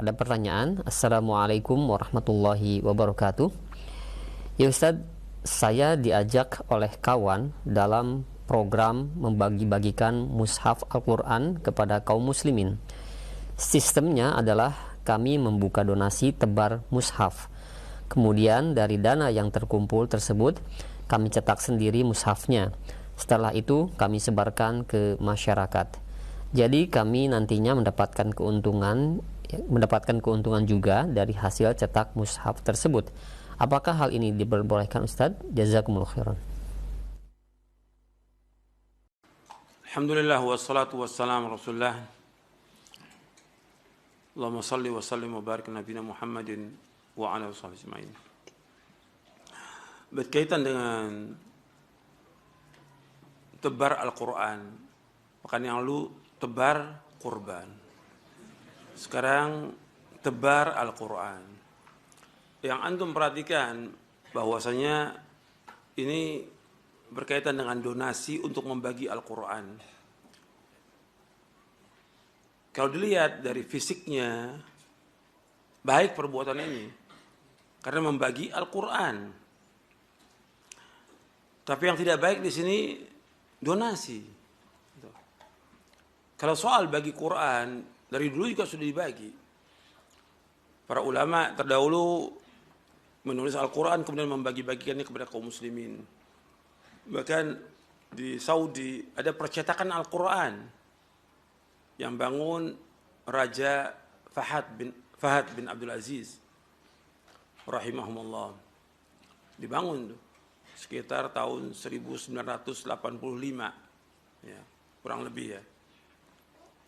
Ada pertanyaan. Assalamualaikum warahmatullahi wabarakatuh. Ya Ustadz, saya diajak oleh kawan dalam program membagi-bagikan mushaf Al-Quran kepada kaum muslimin. Sistemnya adalah kami membuka donasi tebar mushaf. Kemudian dari dana yang terkumpul tersebut kami cetak sendiri mushafnya. Setelah itu kami sebarkan ke masyarakat. Jadi kami nantinya mendapatkan keuntungan juga dari hasil cetak mushaf tersebut. Apakah hal ini diperbolehkan Ustadz? Jazakumullah khairan. Alhamdulillah wassalatu wassalamu rasulullah. Allahumma salli wa sallim wa barik nabiyina Muhammadin wa ala washabihi ajma'in. Berkaitan dengan tebar Al-Quran, pekan yang lalu tebar kurban, sekarang tebar Al-Quran. Yang antum perhatikan bahwasanya ini berkaitan dengan donasi untuk membagi Al-Quran. Kalau dilihat dari fisiknya, baik perbuatan ini karena membagi Al-Quran. Tapi yang tidak baik di sini donasi. Kalau soal bagi Quran, dari dulu juga sudah dibagi. Para ulama terdahulu menulis Al-Quran kemudian membagi-bagikannya kepada kaum muslimin. Bahkan di Saudi ada percetakan Al-Quran yang bangun Raja Fahad bin Abdul Aziz rahimahumullah. Dibangun tuh sekitar tahun 1985 ya, kurang lebih ya.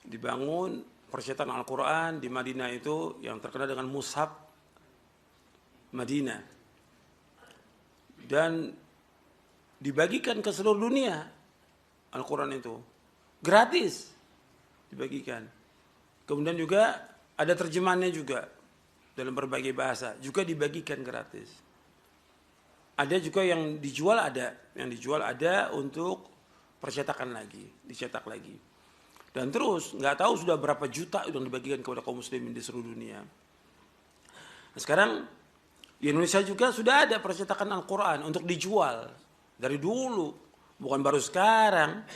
Dibangun percetakan Al-Quran di Madinah itu yang terkenal dengan Mushaf Madinah. Dan dibagikan ke seluruh dunia Al-Quran itu. Gratis dibagikan. Kemudian juga ada terjemahannya juga dalam berbagai bahasa. Juga dibagikan gratis. Ada juga yang dijual ada. Yang dijual ada untuk percetakan lagi. Dicetak lagi. Dan terus, nggak tahu sudah berapa juta yang dibagikan kepada kaum muslimin di seluruh dunia. Nah, sekarang di Indonesia juga sudah ada percetakan Al-Quran untuk dijual. Dari dulu, bukan baru sekarang.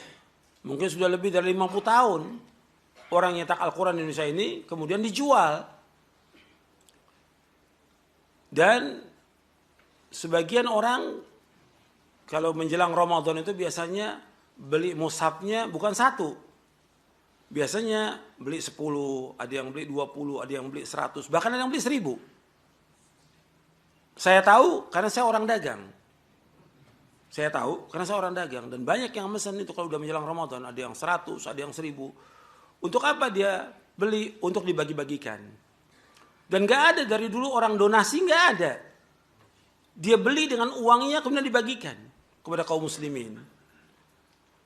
Mungkin sudah lebih dari 50 tahun. Orang nyetak Al-Quran di Indonesia ini kemudian dijual. Dan sebagian orang kalau menjelang Ramadan itu biasanya beli mushafnya bukan satu. Biasanya beli 10, ada yang beli 20, ada yang beli 100, bahkan ada yang beli 1000. Saya tahu karena saya orang dagang. Saya tahu karena saya orang dagang. Dan banyak yang pesan itu kalau udah menjelang Ramadan. Ada yang 100, ada yang 1000. Untuk apa dia beli? Untuk dibagi-bagikan. Dan gak ada dari dulu orang donasi, gak ada. Dia beli dengan uangnya kemudian dibagikan kepada kaum muslimin.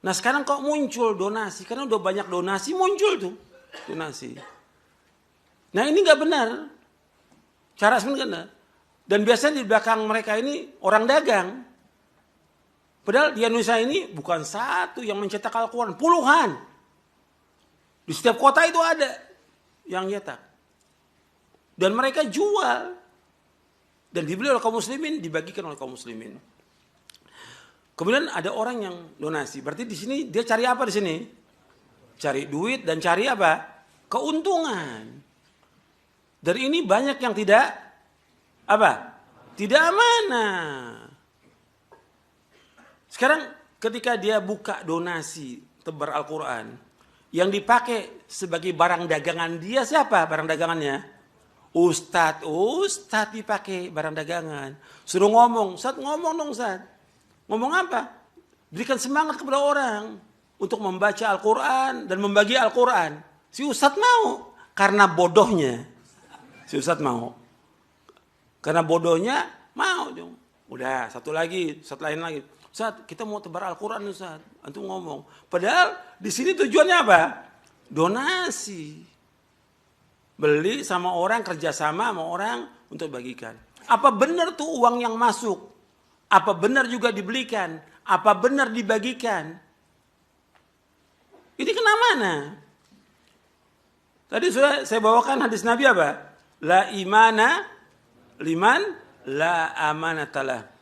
Nah sekarang kok muncul donasi, karena udah banyak donasi muncul tuh donasi. Nah ini nggak benar, cara sebenarnya. Dan biasanya di belakang mereka ini orang dagang. Padahal di Indonesia ini bukan satu yang mencetak Al-Quran, puluhan. Di setiap kota itu ada yang nyetak. Dan mereka jual. Dan dibeli oleh kaum muslimin, dibagikan oleh kaum muslimin. Kemudian ada orang yang donasi. Berarti di sini dia cari apa di sini? Cari duit dan cari apa? Keuntungan. Dari ini banyak yang tidak apa? Tidak amanah. Sekarang ketika dia buka donasi tebar Al-Quran, yang dipakai sebagai barang dagangan dia siapa barang dagangannya? Ustadz dipakai barang dagangan. Suruh ngomong, Ustadz ngomong dong Ustadz. Ngomong apa? Berikan semangat kepada orang untuk membaca Al-Quran dan membagi Al-Quran. Si Ustadz mau. Karena bodohnya. Si Ustadz mau. Karena bodohnya mau. Udah satu lain lagi. Ustadz kita mau tebar Al-Quran Ustadz. Antum ngomong. Padahal di sini tujuannya apa? Donasi. Beli sama orang, kerjasama sama orang untuk bagikan. Apa benar tuh uang yang masuk? Apa benar juga dibelikan? Apa benar dibagikan? Ini kena mana? Tadi sudah saya bawakan hadis Nabi apa? La imana liman la amanatalah.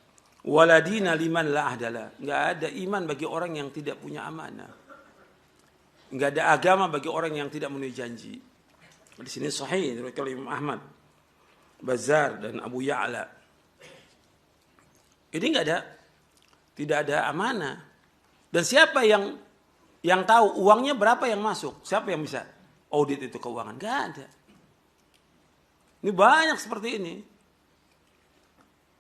Waladina liman la ahdalah. Enggak ada iman bagi orang yang tidak punya amanah. Enggak ada agama bagi orang yang tidak memenuhi janji. Di sini sahih dari Imam Ahmad, Bazzar dan Abu Ya'la. Ini tidak ada amanah. Dan siapa yang tahu uangnya berapa yang masuk? Siapa yang bisa audit itu keuangan? Enggak ada. Ini banyak seperti ini.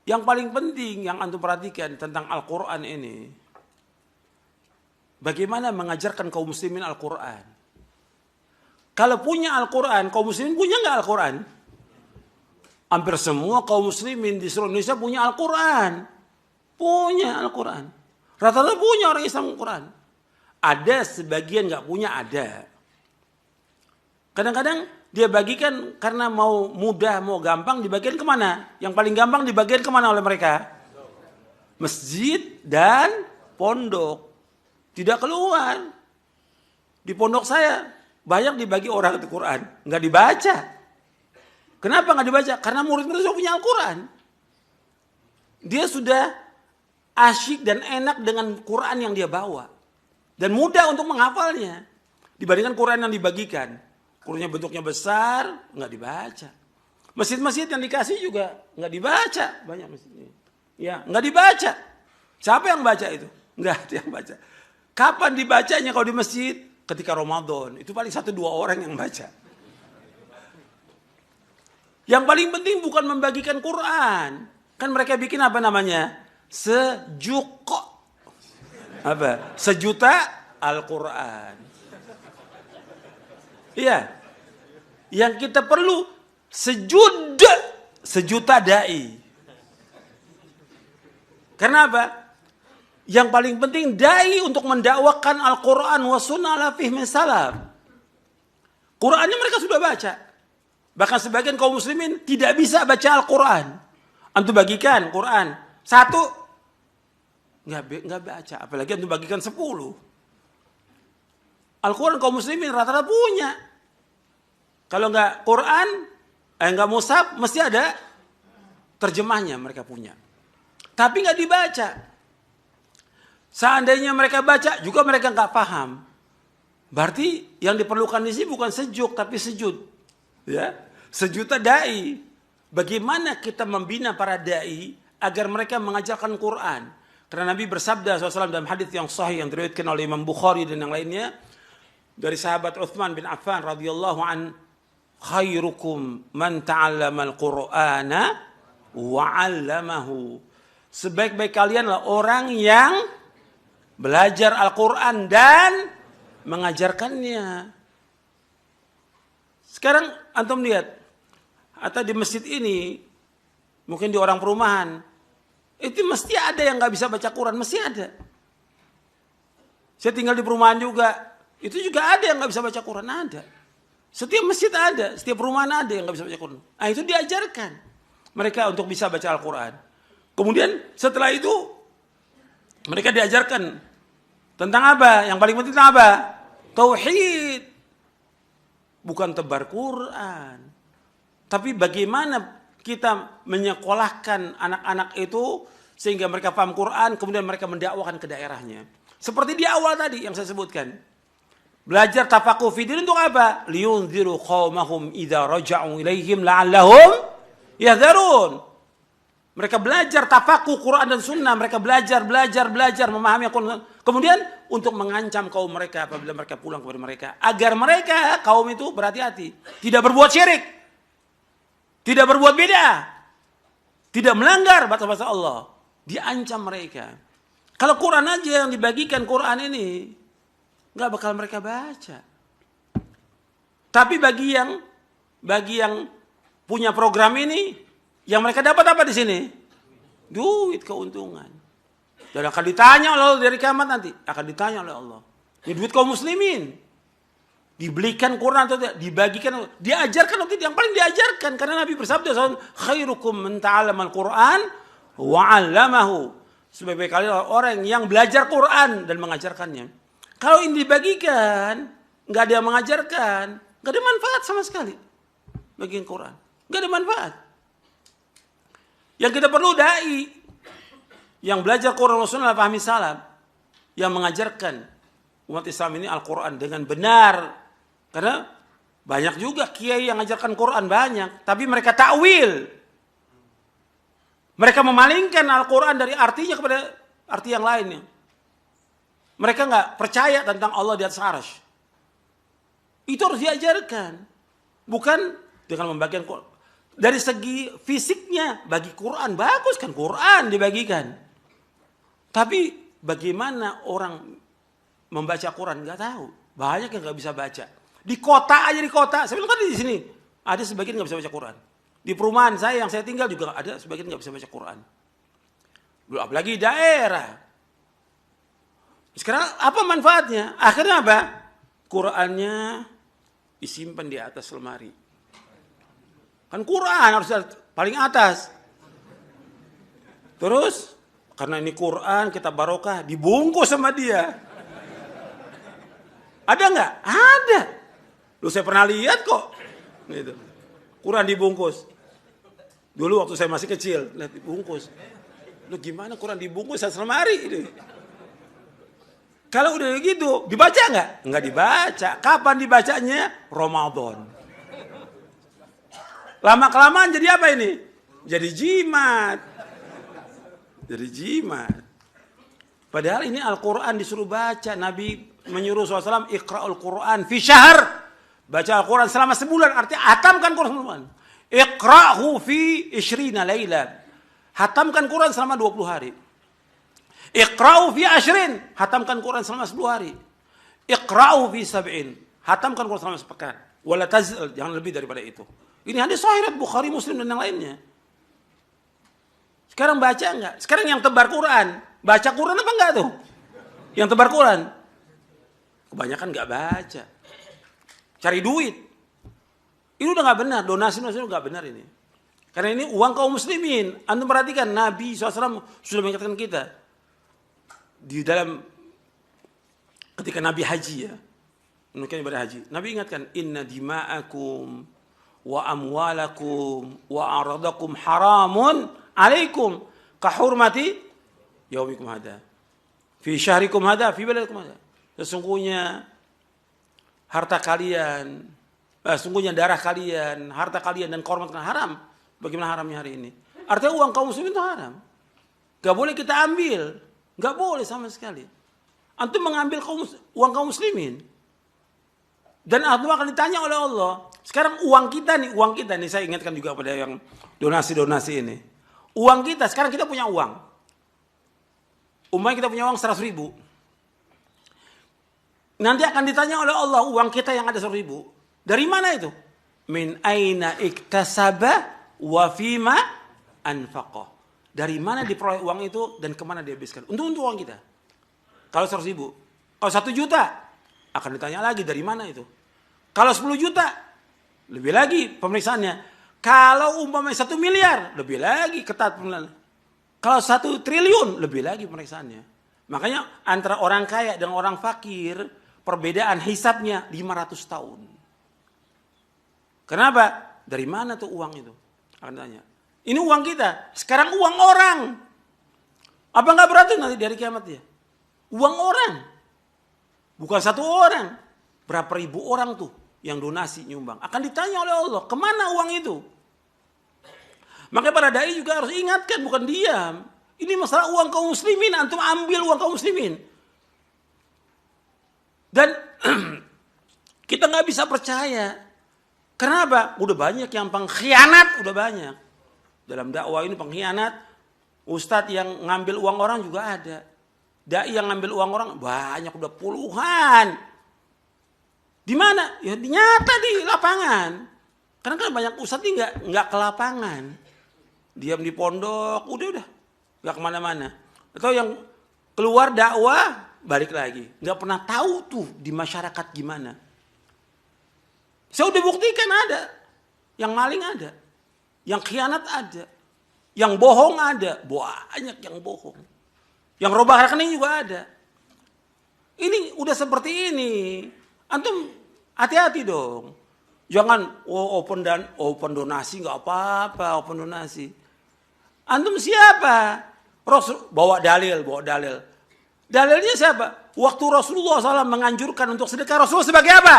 Yang paling penting yang antum perhatikan tentang Al-Quran ini, bagaimana mengajarkan kaum muslimin Al-Quran. Kalau punya Al-Quran, kaum muslimin punya nggak Al-Quran? Hampir semua kaum muslimin di seluruh Indonesia punya Al-Quran. Punya Al-Quran. Rata-rata punya orang Islam Al-Quran. Ada sebagian nggak punya, ada. Kadang-kadang dia bagikan karena mau mudah, mau gampang, dibagikan kemana? Yang paling gampang dibagikan kemana oleh mereka? Masjid dan pondok. Tidak keluar. Di pondok saya banyak dibagi orang itu Quran, nggak dibaca. Kenapa nggak dibaca? Karena murid-murid sudah punya Al-Quran. Dia sudah asyik dan enak dengan Quran yang dia bawa. Dan mudah untuk menghafalnya. Dibandingkan Quran yang dibagikan. Qurannya bentuknya besar, nggak dibaca. Masjid-masjid yang dikasih juga nggak dibaca. Banyak masjidnya. Ya, nggak dibaca. Siapa yang baca itu? Nggak ada yang baca. Kapan dibacanya kalau di masjid? Ketika Ramadan. Itu paling 1-2 orang yang baca. Yang paling penting bukan membagikan Quran. Kan mereka bikin apa namanya? Sejuko. Apa? Sejuta Al-Quran. Iya. Yang kita perlu sejuta dai. Karena apa? Yang paling penting dai untuk mendakwakan Al-Quran wa sunnah ala fihmi salaf. Qurannya mereka sudah baca. Bahkan sebagian kaum muslimin tidak bisa baca Al-Quran. Antum bagikan Quran 1, nggak baca. Apalagi antum bagikan 10. Al-Quran kaum muslimin rata-rata punya. Kalau nggak Quran, nggak mushaf, mesti ada terjemahnya mereka punya. Tapi nggak dibaca. Seandainya mereka baca, juga mereka nggak paham. Berarti yang diperlukan di sini bukan sejuk, tapi sejud. Ya, sejuta dai. Bagaimana kita membina para dai agar mereka mengajarkan Quran? Karena Nabi bersabda SAW dalam hadis yang sahih yang diriwayatkan oleh Imam Bukhari dan yang lainnya dari sahabat Utsman bin Affan radhiyallahu an, khairukum man ta'allama al-Qur'ana wa 'allamahu. Sebaik-baik kalian adalah orang yang belajar Al-Quran dan mengajarkannya. Sekarang antum lihat, atau di masjid ini, mungkin di orang perumahan, itu mesti ada yang nggak bisa baca Quran, mesti ada. Saya tinggal di perumahan juga, itu juga ada yang nggak bisa baca Quran, ada. Setiap masjid ada, setiap perumahan ada yang nggak bisa baca Quran. Nah itu diajarkan mereka untuk bisa baca Al-Quran. Kemudian setelah itu mereka diajarkan tentang apa? Yang paling penting tentang apa? Tauhid. Bukan tebar Quran. Tapi bagaimana kita menyekolahkan anak-anak itu sehingga mereka paham Quran, kemudian mereka mendakwakan ke daerahnya. Seperti di awal tadi yang saya sebutkan. Belajar tafaquh fi din untuk apa? Liyunziru qaumahum idza raja'u ilaihim la'allahum yahdharun. Mereka belajar tafaquh Quran dan Sunnah. Mereka belajar memahami Al-Quran. Kemudian untuk mengancam kaum mereka apabila mereka pulang kepada mereka. Agar mereka, kaum itu berhati-hati. Tidak berbuat syirik. Tidak berbuat bid'ah. Tidak melanggar batas-batas Allah. Diancam mereka. Kalau Quran aja yang dibagikan Quran ini, nggak bakal mereka baca. Tapi bagi yang punya program ini, yang mereka dapat apa di sini? Duit, keuntungan. Dan akan ditanya oleh Allah dari kiamat nanti. Akan ditanya oleh Allah. Ini duit kaum muslimin. Dibelikan Quran atau tidak? Dibagikan, diajarkan atau tidak? Yang paling diajarkan. Karena Nabi bersabda, khairukum man ta'allama al-Quran wa 'allamahu. Sebaik-baik kalian orang yang belajar Quran dan mengajarkannya. Kalau ini dibagikan, nggak ada yang mengajarkan, Gak ada manfaat sama sekali bagian Quran. Gak ada manfaat. Yang kita perlu dai yang belajar Quran Rasulullah pahami salaf, yang mengajarkan umat Islam ini Al-Quran dengan benar. Karena banyak juga kiai yang mengajarkan Quran banyak, tapi mereka takwil. Mereka memalingkan Al-Quran dari artinya kepada arti yang lainnya. Mereka nggak percaya tentang Allah di atas arsy. Itu harus diajarkan. Bukan dengan membagikan Quran. Dari segi fisiknya, bagi Quran, bagus kan Quran dibagikan. Tapi bagaimana orang membaca Quran? Nggak tahu. Banyak yang nggak bisa baca. Di kota aja, di kota. Saya bilang tadi di sini. Ada sebagian nggak bisa baca Quran. Di perumahan saya yang saya tinggal juga ada sebagian nggak bisa baca Quran. Belum apalagi daerah. Sekarang apa manfaatnya? Akhirnya apa? Qurannya disimpan di atas lemari. Kan Quran harus paling atas. Terus karena ini Quran kita barokah, dibungkus sama dia. Ada nggak? Ada. Lu saya pernah lihat kok. Gitu. Quran dibungkus. Dulu waktu saya masih kecil, lihat dibungkus. Lu gimana Quran dibungkus atas lemari? Ini. Kalau udah gitu, dibaca nggak? Nggak dibaca. Kapan dibacanya? Ramadan. Lama-kelamaan jadi apa ini? Jadi jimat. Jadi jimat. Padahal ini Al-Quran disuruh baca. Nabi menyuruh SAW, Iqra'ul Quran fi syahr. Baca Al-Quran selama sebulan. Artinya hatamkan Quran sebulan. Iqra'hu fi ishrina layla. Hatamkan Quran selama 20 hari. Iqra'u fi ashrin. Hatamkan Quran selama 10 hari. Iqra'u fi sab'in. Hatamkan Quran selama sepekan. Wala tazil. Jangan lebih daripada itu. Ini hadis sahih Bukhari, Muslim dan yang lainnya. Sekarang baca enggak? Sekarang yang tebar Quran. Baca Quran apa enggak tuh? Yang tebar Quran. Kebanyakan enggak baca. Cari duit. Ini udah enggak benar. Donasi enggak benar ini. Karena ini uang kaum muslimin. Antum perhatikan Nabi SAW sudah mengingatkan kita. Di dalam ketika Nabi haji ya. Menunjukkan ibadah haji. Nabi ingatkan. Inna dima'akum wa amwalakum wa aradakum haramun alaikum kahurmati yaumikum hada. Fi syahrikum hada. Fi baladikum hada. Sesungguhnya harta kalian, sesungguhnya darah kalian, harta kalian dan kehormatan kalian haram. Bagaimana haramnya hari ini? Artinya uang kaum muslimin itu haram. Gak boleh kita ambil. Gak boleh sama sekali. Antum mengambil uang kaum muslimin. Dan antum akan ditanya oleh Allah. Sekarang uang kita nih saya ingatkan juga pada yang donasi-donasi ini. Uang kita, sekarang kita punya uang. Umpamanya kita punya uang 100 ribu. Nanti akan ditanya oleh Allah uang kita yang ada 100 ribu. Dari mana itu? Min aina iktasaba wa fima anfaqah. Dari mana diperoleh uang itu dan kemana dihabiskan. Untuk uang kita. Kalau 100 ribu. Kalau 1 juta. Akan ditanya lagi dari mana itu. Kalau 10 juta. Lebih lagi pemeriksaannya. Kalau umpamanya 1 miliar. Lebih lagi ketat pemeriksaannya. Kalau 1 triliun. Lebih lagi pemeriksaannya. Makanya antara orang kaya dan orang fakir. Perbedaan hisabnya 500 tahun. Kenapa? Dari mana tuh uang itu? Akan tanya. Ini uang kita. Sekarang uang orang. Apa nggak berat nanti dari kiamat ya? Uang orang. Bukan 1 orang. Berapa ribu orang tuh yang donasi nyumbang. Akan ditanya oleh Allah. Kemana uang itu? Makanya para dai juga harus ingatkan. Bukan diam. Ini masalah uang kaum muslimin. Antum ambil uang kaum muslimin. Dan kita nggak bisa percaya. Kenapa? Udah banyak yang pengkhianat. Udah banyak. Dalam dakwah ini pengkhianat, ustadz yang ngambil uang orang juga ada. Dai yang ngambil uang orang banyak, udah puluhan. Di mana? Ya nyata di lapangan. Karena kan banyak ustadz ini nggak ke lapangan, diam di pondok, udah nggak kemana-mana. Atau yang keluar dakwah balik lagi, nggak pernah tahu tuh di masyarakat gimana. Saya udah buktikan ada, yang maling ada. Yang khianat ada. Yang bohong ada. Banyak yang bohong. Yang robah rekening juga ada. Ini udah seperti ini. Antum hati-hati dong. Jangan open donasi nggak apa-apa, open donasi. Antum siapa? Rasul bawa dalil. Dalilnya siapa? Waktu Rasulullah SAW menganjurkan untuk sedekah, Rasulullah sebagai apa?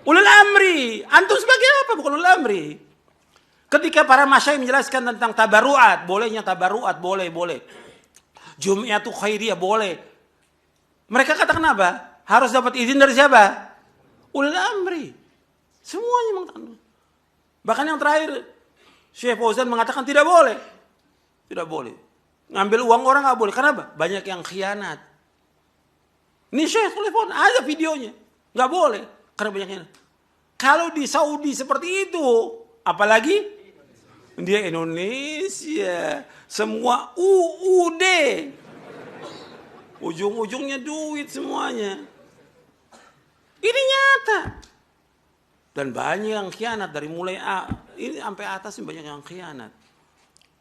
Ulul amri. Antum sebagai apa? Bukan ulul amri. Ketika para masyayikh menjelaskan tentang tabaruat, bolehnya tabaruat, boleh. Jum'iyatu khairiyah, boleh. Mereka katakan apa? Harus dapat izin dari siapa? Ulul amri. Semuanya mengatakan. Bahkan yang terakhir, Syekh Fauzan mengatakan tidak boleh. Tidak boleh. Ngambil uang orang nggak boleh. Kenapa? Banyak yang khianat. Ini Syekh telepon, ada videonya. Nggak boleh. Karena banyak yang. Kalau di Saudi seperti itu, apalagi dia Indonesia, semua UUD, ujung-ujungnya duit semuanya. Ini nyata. Dan banyak yang khianat dari mulai ini sampai atas banyak yang khianat.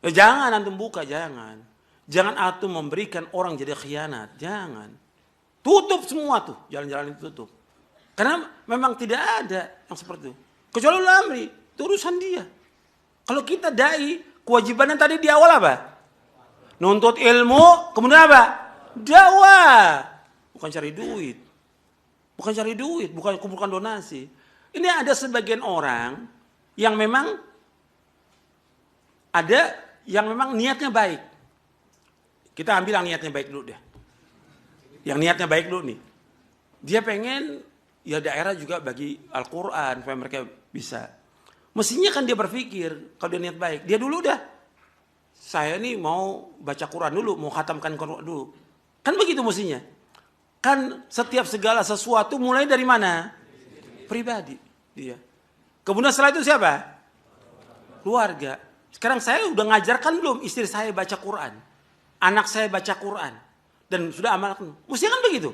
Jangan antum buka, jangan antum memberikan orang jadi khianat, jangan. Tutup semua tuh, jalan-jalan itu tutup. Karena memang tidak ada yang seperti itu. Kecuali ulul amri, itu urusan dia. Kalau kita dai, kewajibannya tadi di awal apa? Nuntut ilmu, kemudian apa? Dakwah. Bukan cari duit, bukan kumpulkan donasi. Ini ada sebagian orang yang memang niatnya baik. Kita ambil yang niatnya baik dulu deh. Yang niatnya baik dulu nih. Dia pengen ya daerah juga bagi Al-Quran supaya mereka bisa. Mestinya kan dia berpikir kalau dia niat baik. Dia dulu dah. Saya nih mau baca Quran dulu, mau khatamkan Quran dulu. Kan begitu mestinya. Kan setiap segala sesuatu mulai dari mana? Pribadi dia. Kemudian setelah itu siapa? Keluarga. Sekarang saya udah ngajarkan belum istri saya baca Quran? Anak saya baca Quran. Dan sudah amalkan. Mestinya kan begitu.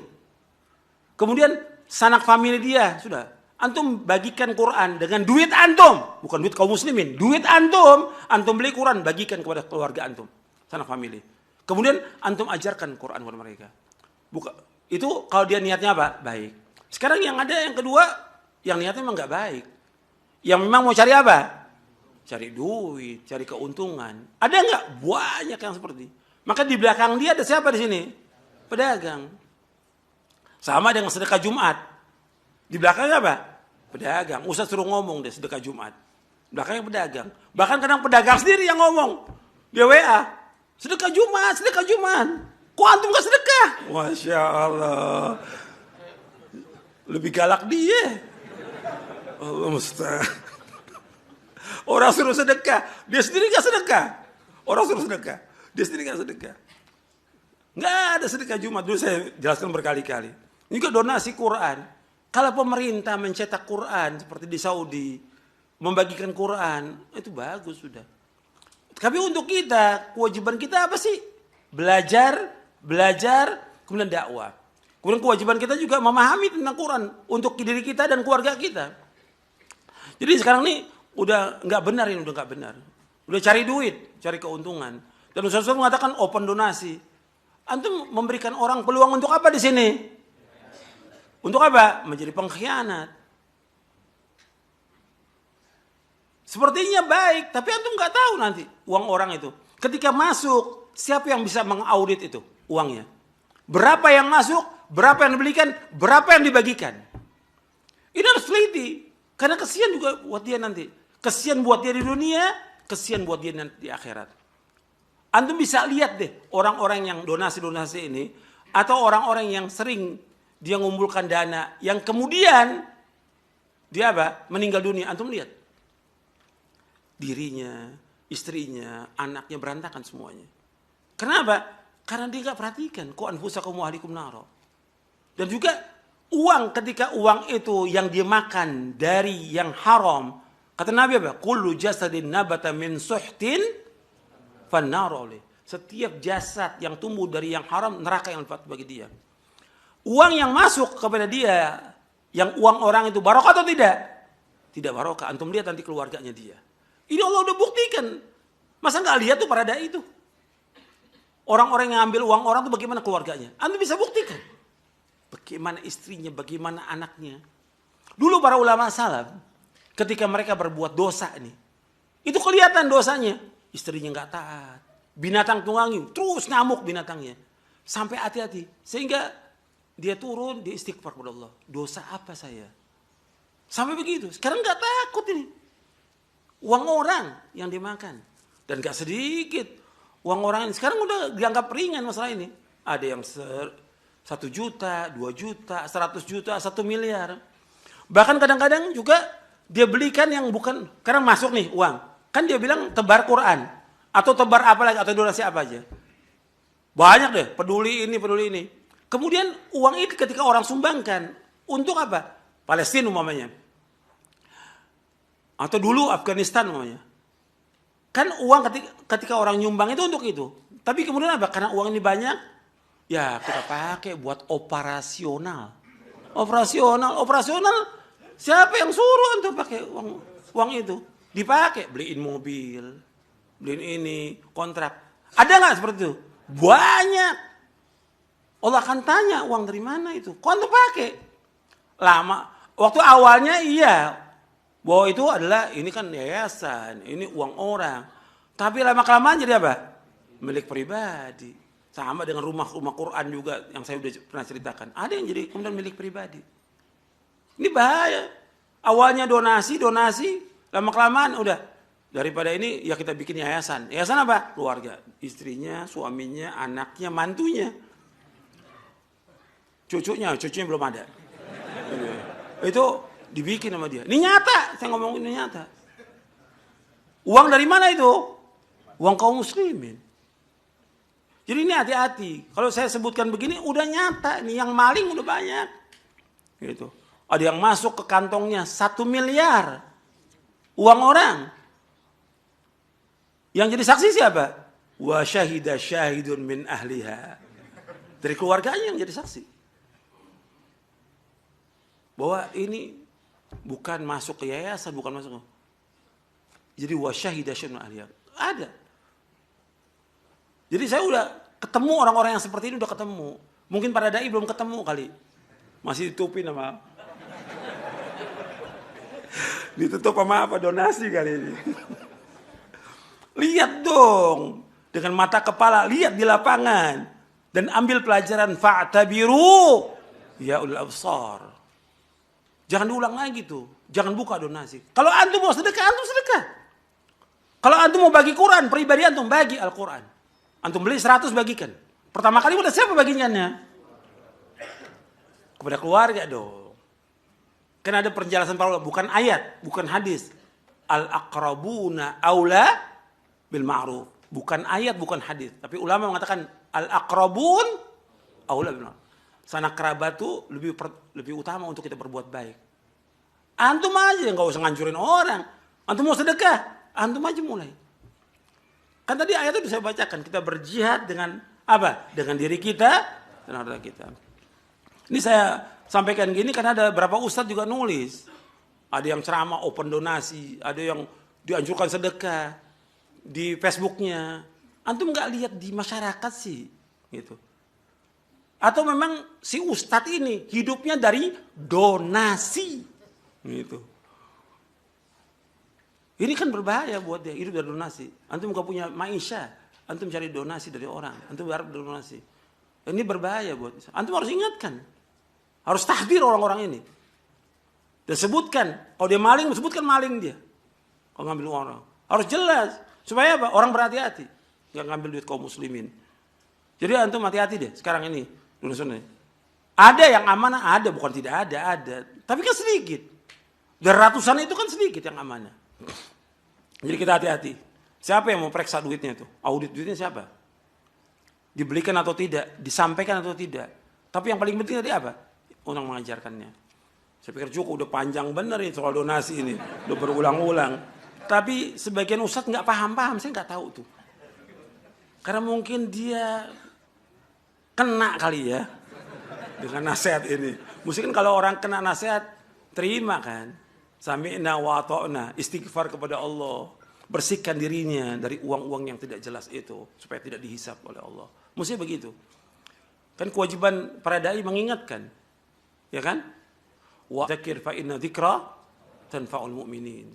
Kemudian sanak famili dia sudah. Antum bagikan Quran dengan duit antum. Bukan duit kaum muslimin. Duit antum. Antum beli Quran, bagikan kepada keluarga antum. Sanak famili. Kemudian antum ajarkan Quran kepada mereka. Itu kalau dia niatnya apa? Baik. Sekarang yang ada yang kedua, yang niatnya memang nggak baik. Yang memang mau cari apa? Cari duit, cari keuntungan. Ada nggak? Banyak yang seperti. Maka di belakang dia ada siapa di sini? Pedagang. Sama dengan sedekah Jumat. Di belakangnya apa? Pedagang. Ustaz suruh ngomong deh sedekah Jumat. Belakangnya pedagang. Bahkan kadang pedagang sendiri yang ngomong. Dia WA. Sedekah Jumat. Kok antum gak sedekah? Masya Allah. Lebih galak dia. Allah mustahil. Orang suruh sedekah. Dia sendiri gak sedekah. Orang suruh sedekah. Dia sendiri gak sedekah. Gak ada sedekah Jumat. Dulu saya jelaskan berkali-kali. Ini juga donasi Quran. Kalau pemerintah mencetak Quran seperti di Saudi, membagikan Quran, itu bagus sudah. Tapi untuk kita, kewajiban kita apa sih? Belajar, kemudian dakwah. Kemudian kewajiban kita juga memahami tentang Quran untuk diri kita dan keluarga kita. Jadi sekarang ini udah nggak benar ini, udah nggak benar. Udah cari duit, cari keuntungan. Dan Ustaz mengatakan open donasi. Antum memberikan orang peluang untuk apa di sini? Untuk apa? Menjadi pengkhianat. Sepertinya baik, tapi antum nggak tahu nanti uang orang itu. Ketika masuk, siapa yang bisa mengaudit itu uangnya? Berapa yang masuk, berapa yang dibelikan, berapa yang dibagikan? Ini harus teliti, karena kesian juga buat dia nanti. Kesian buat dia di dunia, kesian buat dia nanti di akhirat. Antum bisa lihat deh orang-orang yang donasi-donasi ini, atau orang-orang yang sering dia ngumpulkan dana yang kemudian dia apa? Meninggal dunia. Antum lihat. Dirinya, istrinya, anaknya berantakan semuanya. Kenapa? Karena dia enggak perhatikan. Qu anfusakum wa ahlikum naro. Dan juga uang, ketika uang itu yang dia makan dari yang haram. Kata Nabi apa? Kullu jasadin nabata min suhtin fannaru oleh. Setiap jasad yang tumbuh dari yang haram, neraka yang lepas bagi dia. Uang yang masuk kepada dia, yang uang orang itu barokah atau tidak? Tidak barokah. Antum lihat nanti keluarganya dia. Ini Allah udah buktikan. Masa nggak lihat tuh para dai itu? Orang-orang yang ambil uang orang itu bagaimana keluarganya? Antum bisa buktikan. Bagaimana istrinya, bagaimana anaknya. Dulu para ulama salaf, ketika mereka berbuat dosa nih, itu kelihatan dosanya. Istrinya nggak taat, binatang tunggangi, terus ngamuk binatangnya. Sampai hati-hati, sehingga dia turun, dia istighfar kepada Allah. Dosa apa saya? Sampai begitu, sekarang nggak takut ini. Uang orang yang dimakan. Dan gak sedikit uang orang ini. Sekarang udah dianggap ringan masalah ini. Ada yang 1 juta, 2 juta, 100 juta, 1 miliar. Bahkan kadang-kadang juga dia belikan yang bukan, karena masuk nih uang. Kan dia bilang tebar Quran. Atau tebar apa lagi, atau donasi apa aja. Banyak deh, peduli ini. Kemudian uang itu ketika orang sumbangkan. Untuk apa? Palestina umpamanya. Atau dulu Afghanistan umpamanya. Kan uang ketika orang nyumbang itu untuk itu. Tapi kemudian apa? Karena uang ini banyak, ya kita pakai buat operasional. Operasional. Siapa yang suruh untuk pakai uang itu? Dipakai, beliin mobil, beliin ini, kontrak. Ada nggak seperti itu? Banyak. Allah akan tanya uang dari mana itu? Kok untuk pakai? Lama. Waktu awalnya iya. Bahwa itu adalah, ini kan yayasan, ini uang orang. Tapi lama-kelamaan jadi apa? Milik pribadi. Sama dengan rumah Quran juga yang saya udah pernah ceritakan. Ada yang jadi kemudian milik pribadi. Ini bahaya. Awalnya donasi, lama-kelamaan udah. Daripada ini ya kita bikin yayasan. Yayasan apa? Keluarga. Istrinya, suaminya, anaknya, mantunya. Cucunya belum ada. Itu dibikin sama dia. Ini nyata, saya ngomong ini nyata. Uang dari mana itu? Uang kaum muslimin. Jadi ini hati-hati. Kalau saya sebutkan begini udah nyata. Nih yang maling udah banyak. Gitu. Ada yang masuk ke kantongnya 1 miliar. Uang orang. Yang jadi saksi siapa? Wa syahida syahidun min ahliha. Dari keluarganya yang jadi saksi. Bahwa ini bukan masuk ke yayasan, bukan masuk. Jadi wa syahida syahidun min ahliha. Ada. Jadi saya udah ketemu orang-orang yang seperti ini udah ketemu. Mungkin para dai belum ketemu kali. Masih ditutupin sama ditutup sama apa? Donasi kali ini. Lihat dong. Dengan mata kepala. Lihat di lapangan. Dan ambil pelajaran. Fa'tabiru. Ya ulil absar. Jangan diulang lagi tuh. Jangan buka donasi. Kalau antum mau sedekah, antum sedekah. Kalau antum mau bagi Quran, pribadi antum bagi Al-Quran. Antum beli 100 bagikan. Pertama kali udah siapa bagiannya? Kepada keluarga dong. Kan ada penjelasan para ulama, bukan ayat, bukan hadis. Al-aqrabuna aula bil ma'ruf. Bukan ayat, bukan hadis. Tapi ulama mengatakan al-aqrabun aula bil ma'ruf. Sanak kerabat itu lebih utama untuk kita berbuat baik. Antum aja nggak usah ngancurin orang. Antum mau sedekah, antum aja mulai. Kan tadi ayat itu saya bacakan, kita berjihad dengan apa? Dengan diri kita dan harta kita. Ini saya sampaikan gini karena ada beberapa ustadz juga nulis. Ada yang ceramah open donasi, ada yang dianjurkan sedekah di Facebooknya. Antum nggak lihat di masyarakat sih, gitu. Atau memang si ustadz ini hidupnya dari donasi, gitu. Ini kan berbahaya buat dia, hidup dari donasi. Antum gak punya maisha, antum cari donasi dari orang, antum berharap donasi. Ini berbahaya buat dia. Antum harus ingatkan. Harus tahdir orang-orang ini. Dan sebutkan, kalau dia maling, sebutkan maling dia. Kalau ngambil uang orang. Harus jelas. Supaya apa? Orang berhati-hati. Gak ngambil duit kaum muslimin. Jadi antum hati-hati deh sekarang ini. Ada yang amanah, ada. Bukan tidak ada. Tapi kan sedikit. Dari ratusan itu kan sedikit yang amanah. Jadi kita hati-hati. Siapa yang mau periksa duitnya itu? Audit duitnya siapa? Dibelikan atau tidak? Disampaikan atau tidak? Tapi yang paling penting tadi apa? Orang mengajarkannya. Saya pikir cukup udah panjang bener ini soal donasi ini. Udah berulang-ulang. Tapi sebagian ustadz nggak paham-paham. Saya nggak tahu tuh. Karena mungkin dia kena kali ya. Dengan nasihat ini. Mungkin kalau orang kena nasihat, terima kan. Sami'na wa ta'na, istighfar kepada Allah, bersihkan dirinya dari uang-uang yang tidak jelas itu supaya tidak dihisap oleh Allah. Mestinya begitu. Kan kewajiban para dai mengingatkan. Ya kan? Wa dzakir fa inna dzikra tanfa'ul mu'minin.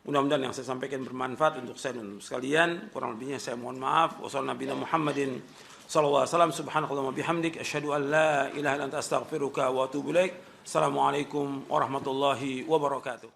Mudah-mudahan yang saya sampaikan bermanfaat untuk saya dan sekalian. Kurang lebihnya saya mohon maaf. Wassalamualaikum Muhammadin sallallahu alaihi wasallam. Subhanakallahumma bihamdik asyhadu an la ilaha illa anta astaghfiruka wa atubu ilaik. Assalamualaikum warahmatullahi wabarakatuh.